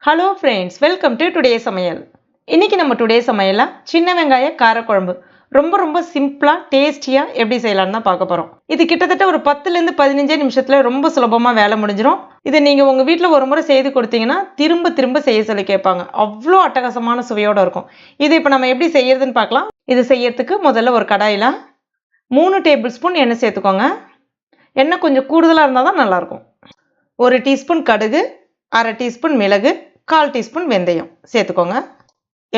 Hello friends, welcome to today சமையல். இன்றைக்கி நம்ம டுடே சமையலில் சின்ன வெங்காய காரக்குழம்பு ரொம்ப சிம்பிளாக டேஸ்டியாக எப்படி செய்யலான்னு தான் பார்க்க போகிறோம். இது கிட்டத்தட்ட ஒரு 10லேருந்து 15 நிமிஷத்தில் ரொம்ப சுலபமாக வேலை முடிஞ்சிடும். இது நீங்கள் உங்கள் வீட்டில் ஒரு முறை செய்து கொடுத்தீங்கன்னா திரும்ப செய்ய சொல்லி கேட்பாங்க. அவ்வளோ அட்டகாசமான சுவையோடு இருக்கும். இது இப்போ நம்ம எப்படி செய்யறதுன்னு பார்க்கலாம். இது செய்யறதுக்கு முதல்ல ஒரு கடாயில் 3 டேபிள் ஸ்பூன் எண்ணெய் சேர்த்துக்கோங்க. எண்ணெய் கொஞ்சம் கூடுதலாக இருந்தால் தான் நல்லாயிருக்கும். 1 டீஸ்பூன் கடுகு, 1/2 டீஸ்பூன் மிளகு, 1/4 டீஸ்பூன் வெந்தயம் சேர்த்துக்கோங்க.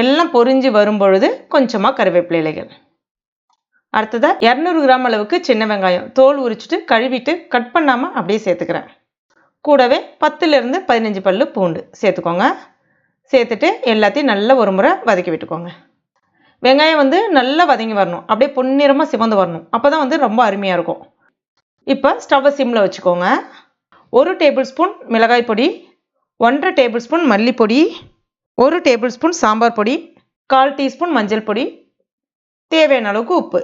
எல்லாம் பொரிஞ்சு வரும்பொழுது கொஞ்சமாக கருவேப்பிலை இலைகள். அடுத்ததாக 200 கிராம் அளவுக்கு சின்ன வெங்காயம் தோல் உரிச்சிட்டு கழுவிட்டு கட் பண்ணாமல் அப்படியே சேர்த்துக்கிறேன். கூடவே 10லேருந்து 15 பல்லு பூண்டு சேர்த்துக்கோங்க. சேர்த்துட்டு எல்லாத்தையும் நல்லா ஒரு முறை வதக்கி விட்டுக்கோங்க. வெங்காயம் நல்லா வதங்கி வரணும், அப்படியே பொன்னிறமாக சிவந்து வரணும். அப்போ தான் ரொம்ப அருமையாக இருக்கும். இப்போ ஸ்டவ்வை சிம்மில் வச்சுக்கோங்க. 1 டேபிள் ஸ்பூன் மிளகாய் பொடி, 1/2 டேபிள் ஸ்பூன் மல்லிப்பொடி, 1 டேபிள் ஸ்பூன் சாம்பார் பொடி, 1/4 டீஸ்பூன் மஞ்சள் பொடி, தேவையான அளவுக்கு உப்பு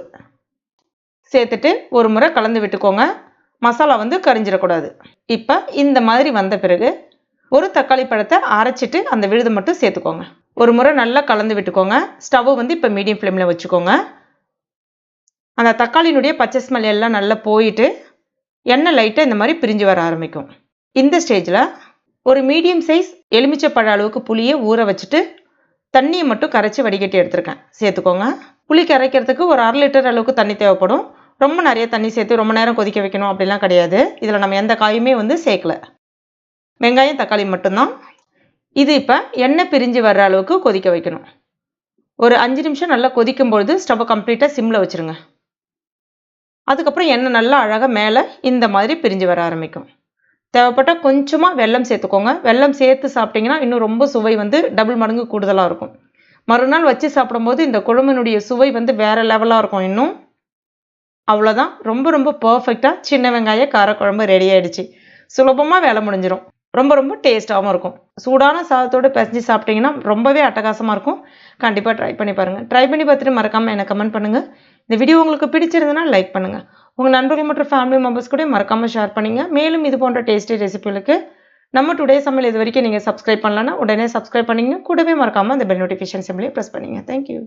சேர்த்துட்டு ஒரு முறை கலந்து விட்டுக்கோங்க. மசாலா கரிஞ்சிடக்கூடாது. இப்போ இந்த மாதிரி வந்த பிறகு ஒரு தக்காளி பழத்தை அரைச்சிட்டு அந்த விழுது மட்டும் சேர்த்துக்கோங்க. ஒரு முறை நல்லா கலந்து விட்டுக்கோங்க. ஸ்டவ் இப்போ மீடியம் ஃப்ளேமில் வச்சுக்கோங்க. அந்த தக்காளியினுடைய பச்சை ஸ்மெல் எல்லாம் நல்லா போயிட்டு எண்ணெய் லைட்டாக இந்த மாதிரி பிரிஞ்சு வர ஆரம்பிக்கும். இந்த ஸ்டேஜில் ஒரு மீடியம் சைஸ் எலுமிச்சைப்பழ அளவுக்கு புளியை ஊற வச்சுட்டு தண்ணியை மட்டும் கரைச்சி வடிகட்டி எடுத்துருக்கேன். சேர்த்துக்கோங்க. புளி கரைக்கிறதுக்கு ஒரு 1/2 லிட்டர் அளவுக்கு தண்ணி தேவைப்படும். ரொம்ப நிறைய தண்ணி சேர்த்து ரொம்ப நேரம் கொதிக்க வைக்கணும் அப்படிலாம் கிடையாது. இதில் நம்ம எந்த காயுமே சேர்க்கல, வெங்காயம் தக்காளி மட்டும்தான். இது இப்போ எண்ணெய் பிரிஞ்சு வர்ற அளவுக்கு கொதிக்க வைக்கணும். ஒரு 5 நிமிஷம் நல்லா கொதிக்கும்பொழுது ஸ்டவ்வை கம்ப்ளீட்டாக சிம்மில் வச்சுருங்க. அதுக்கப்புறம் எண்ணெய் நல்லா அழகாக மேலே இந்த மாதிரி பிரிஞ்சு வர ஆரம்பிக்கும். தேவைப்பட்டால் கொஞ்சமாக வெல்லம் சேர்த்துக்கோங்க. வெல்லம் சேர்த்து சாப்பிட்டிங்கன்னா இன்னும் ரொம்ப சுவை டபுள் மடங்கு கூடுதலாக இருக்கும். மறுநாள் வச்சு சாப்பிடும்போது இந்த குழம்பினுடைய சுவை வேறு லெவலாக இருக்கும். இன்னும் அவ்வளோதான். ரொம்ப பர்ஃபெக்டாக சின்ன வெங்காய காரக்குழம்பு ரெடி ஆகிடுச்சு. சுலபமாக வேலை முடிஞ்சிடும். ரொம்ப டேஸ்ட்டாகவும் இருக்கும். சூடான சாதத்தோடு பிசைஞ்சு சாப்பிட்டிங்கன்னா ரொம்பவே அட்டகாசமாக இருக்கும். கண்டிப்பாக ட்ரை பண்ணி பாருங்கள். ட்ரை பண்ணி பார்த்துட்டு மறக்காமல் எனக்கு கமெண்ட் பண்ணுங்கள். இந்த வீடியோ உங்களுக்கு பிடிச்சிருந்ததுன்னா லைக் பண்ணுங்கள். உங்கள் நண்பர்கள் மற்றும் ஃபேமிலி மெம்பர்ஸ் கூட மறக்காமல் ஷேர் பண்ணுங்கள். மேலும் இது போன்ற டேஸ்டி ரெசிபிகளுக்கு நம்ம டுடே சமையல் இது வரைக்கும் நீங்கள் சப்ஸ்கிரைப் பண்ணலன்னா உடனே சப்ஸ்கிரைப் பண்ணிங்க. கூடவே மறக்காமல் அந்த பெல் நோட்டிஃபிகேஷன் சிம்பிளையும் ப்ரெஸ் பண்ணிங்க. தேங்க்யூ.